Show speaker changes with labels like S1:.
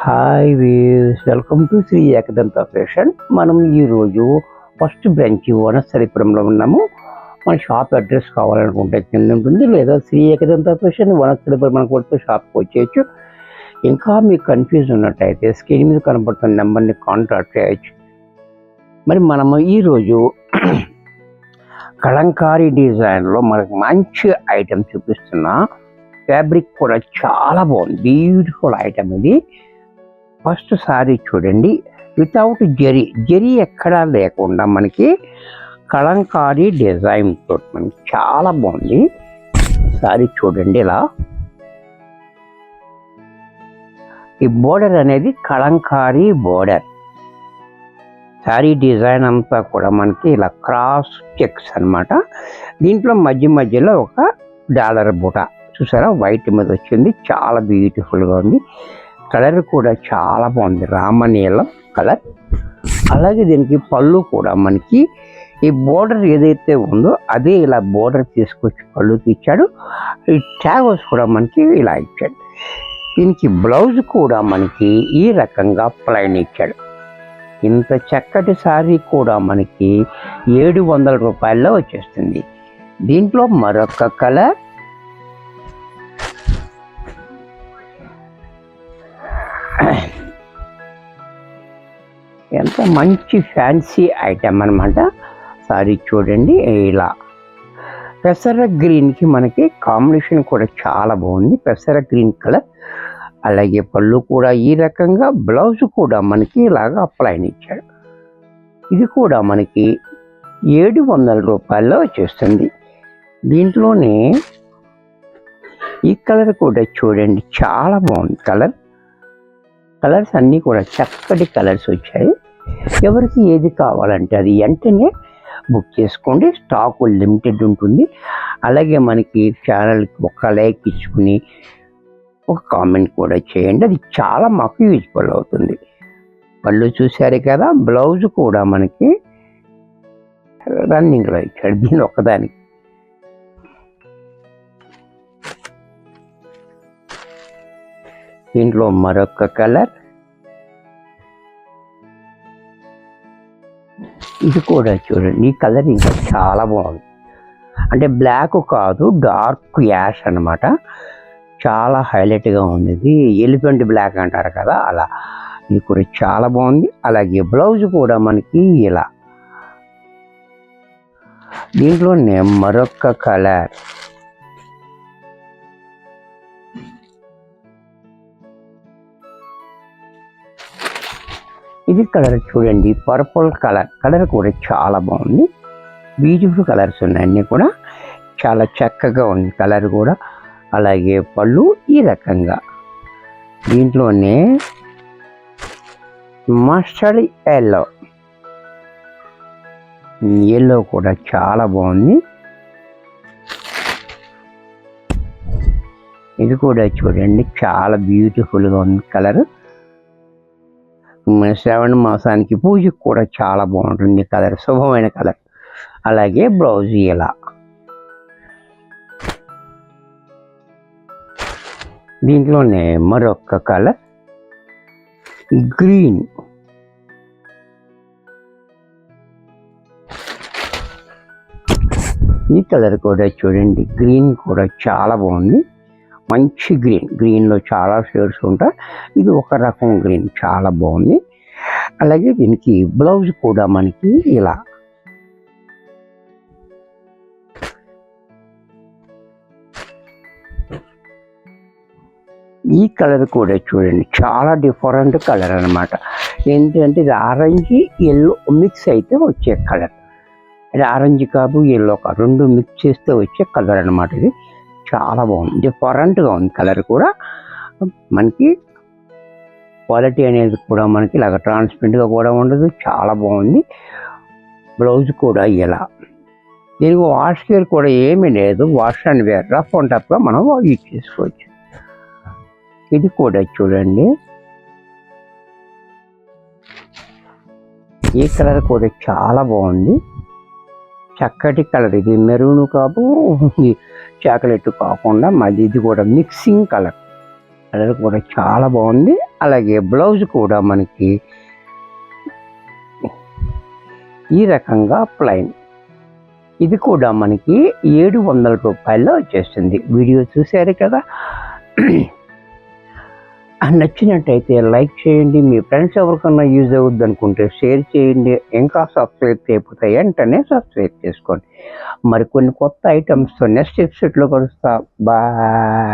S1: Hi viewers, welcome to Sri Ekadanta fashion. మనం ఈరోజు first branch వనస్థలిపురంలో ఉన్నాము. మన షాప్ అడ్రస్ కావాలనుకుంటే కింద ఉంటుంది, లేదా శ్రీ ఏకదంత ఫ్యాషన్ వనస్థలిపురం అనుకుంటే షాప్కి వచ్చేయచ్చు. ఇంకా మీకు కన్ఫ్యూజ్ ఉన్నట్టయితే స్క్రీన్ మీద కనబడుతున్న నెంబర్ని కాంటాక్ట్ చేయొచ్చు. మరి మనము ఈరోజు కలంకారీ డిజైన్లో మనకు మంచి ఐటెం చూపిస్తున్నా. ఫ్యాబ్రిక్ కూడా చాలా బాగుంది, బ్యూటిఫుల్ ఐటెం ఇది. ఫస్ట్ సారీ చూడండి, వితౌట్ జరీ ఎక్కడా లేకుండా మనకి కలంకారీ డిజైన్ తోటి మనకి చాలా బాగుంది. సారీ చూడండి, ఇలా ఈ బోర్డర్ అనేది కలంకారీ బోర్డర్. సారీ డిజైన్ అంతా కూడా మనకి ఇలా క్రాస్ చెక్స్ అన్నమాట. దీంట్లో మధ్యలో ఒక డాలర్ బూట చూసారా, వైట్ మీద వచ్చింది, చాలా బ్యూటిఫుల్గా ఉంది. కలర్ కూడా చాలా బాగుంది, రామనీలం కలర్. అలాగే దీనికి పళ్ళు కూడా మనకి ఈ బోర్డర్ ఏదైతే ఉందో అదే ఇలా బోర్డర్ తీసుకొచ్చి పళ్ళుకి ఇచ్చాడు. ఈ ట్యాగోస్ కూడా మనకి ఇలా ఇచ్చాడు. దీనికి బ్లౌజ్ కూడా మనకి ఈ రకంగా ప్లైన్ ఇచ్చాడు. ఇంత చక్కటి సారీ కూడా మనకి 700 రూపాయల్లో వచ్చేస్తుంది. దీంట్లో మరొక కలర్, ఎంత మంచి ఫ్యాన్సీ ఐటమ్ అనమాట. సారీ చూడండి, ఇలా పెసర గ్రీన్కి మనకి కాంబినేషన్ కూడా చాలా బాగుంది, పెసర గ్రీన్ కలర్. అలాగే పళ్ళు కూడా ఈ రకంగా, బ్లౌజ్ కూడా మనకి ఇలాగా ప్లైన్ ఇచ్చాడు. ఇది కూడా మనకి 700 రూపాయల్లో వచ్చేస్తుంది. దీంట్లోనే ఈ కలర్ కూడా చూడండి, చాలా బాగుంది కలర్స్ అన్నీ కూడా చక్కటి కలర్స్ వచ్చాయి. ఎవరికి ఏది కావాలంటే అది వెంటనే బుక్ చేసుకోండి, స్టాక్ లిమిటెడ్ ఉంటుంది. అలాగే మనకి ఛానల్కి ఒక లైక్ ఇచ్చుకుని ఒక కామెంట్ కూడా చేయండి, అది చాలా మాకు యూజ్ఫుల్ అవుతుంది. పళ్ళు చూసారు కదా, బ్లౌజ్ కూడా మనకి రన్నింగ్లో ఇచ్చాడు దీని ఒకదానికి. దీంట్లో మరొక కలర్, ఇది కూడా చూడండి, ఈ కలర్ ఇంకా చాలా బాగుంది. అంటే బ్లాక్ కాదు, డార్క్ యాష్ అనమాట, చాలా హైలైట్గా ఉంది. ఇది ఎలిఫెంట్ బ్లాక్ అంటారు కదా, అలా. ఇది కూడా చాలా బాగుంది. అలాగే బ్లౌజ్ కూడా మనకి ఇలా. దీంట్లోనే మరొక కలర్, ఇది కలర్ చూడండి, పర్పుల్ కలర్ కూడా చాలా బాగుంది. బ్యూటిఫుల్ కలర్స్ ఉన్నాయి, అన్నీ కూడా చాలా చక్కగా ఉంది కలర్ కూడా. అలాగే పళ్ళు ఈ రకంగా. దీంట్లోనే మస్టర్డ్ ఎల్లో కూడా చాలా బాగుంది. ఇది కూడా చూడండి, చాలా బ్యూటిఫుల్గా ఉంది కలర్. శ్రావణ మాసానికి పూజకు కూడా చాలా బాగుంటుంది కలర్, శుభమైన కలర్. అలాగే బ్లౌజ్ ఇలా. దీంట్లోనే మరొక కలర్ గ్రీన్, ఈ కలర్ కూడా చూడండి, గ్రీన్ కూడా చాలా బాగుంది, మంచి గ్రీన్లో చాలా షేడ్స్ ఉంటాయి. ఇది ఒక రకం గ్రీన్, చాలా బాగుంది. అలాగే దీనికి బ్లౌజ్ కూడా మనకి ఇలా. ఈ కలర్ కూడా చూడండి, చాలా డిఫరెంట్ కలర్ అనమాట. ఏంటంటే ఇది ఆరెంజ్ ఎల్లో మిక్స్ అయితే వచ్చే కలర్. ఇది ఆరెంజ్ కాదు, ఎల్లో కాదు, రెండు మిక్స్ చేస్తే వచ్చే కలర్ అనమాట. ఇది చాలా బాగుంది, డిఫరెంట్గా ఉంది కలర్ కూడా. మనకి క్వాలిటీ అనేది కూడా మనకి ఇలాగ ట్రాన్స్పరెంట్గా కూడా ఉండదు, చాలా బాగుంది. బ్లౌజ్ కూడా ఇలా. దీనికి వాష్ కేర్ కూడా ఏమీ లేదు, wash and wear, rough and టఫ్గా మనం యూజ్ చేసుకోవచ్చు. ఇది కూడా చూడండి, ఈ కలర్ కూడా చాలా బాగుంది, చక్కటి కలర్. ఇది మెరూన్ కాదు, చాక్లెట్ కాకుండా మళ్ళీ ఇది కూడా మిక్సింగ్ కలర్ కూడా చాలా బాగుంది. అలాగే బ్లౌజ్ కూడా మనకి ఈ రకంగా ప్లెయిన్. ఇది కూడా మనకి 700 రూపాయల్లో వచ్చేస్తుంది. వీడియో చూశారు కదా. నచ్చినట్టయితే లైక్ చేయండి. మీ ఫ్రెండ్స్ ఎవరికన్నా యూజ్ అవుద్ది అనుకుంటే షేర్ చేయండి. ఇంకా సబ్స్క్రైబ్ చేయకపోతే వెంటనే సబ్స్క్రైబ్ చేసుకోండి. మరికొన్ని కొత్త ఐటమ్స్తో నెక్స్ట్ ఎపిసోడ్లో కలుస్తా. బాయ్.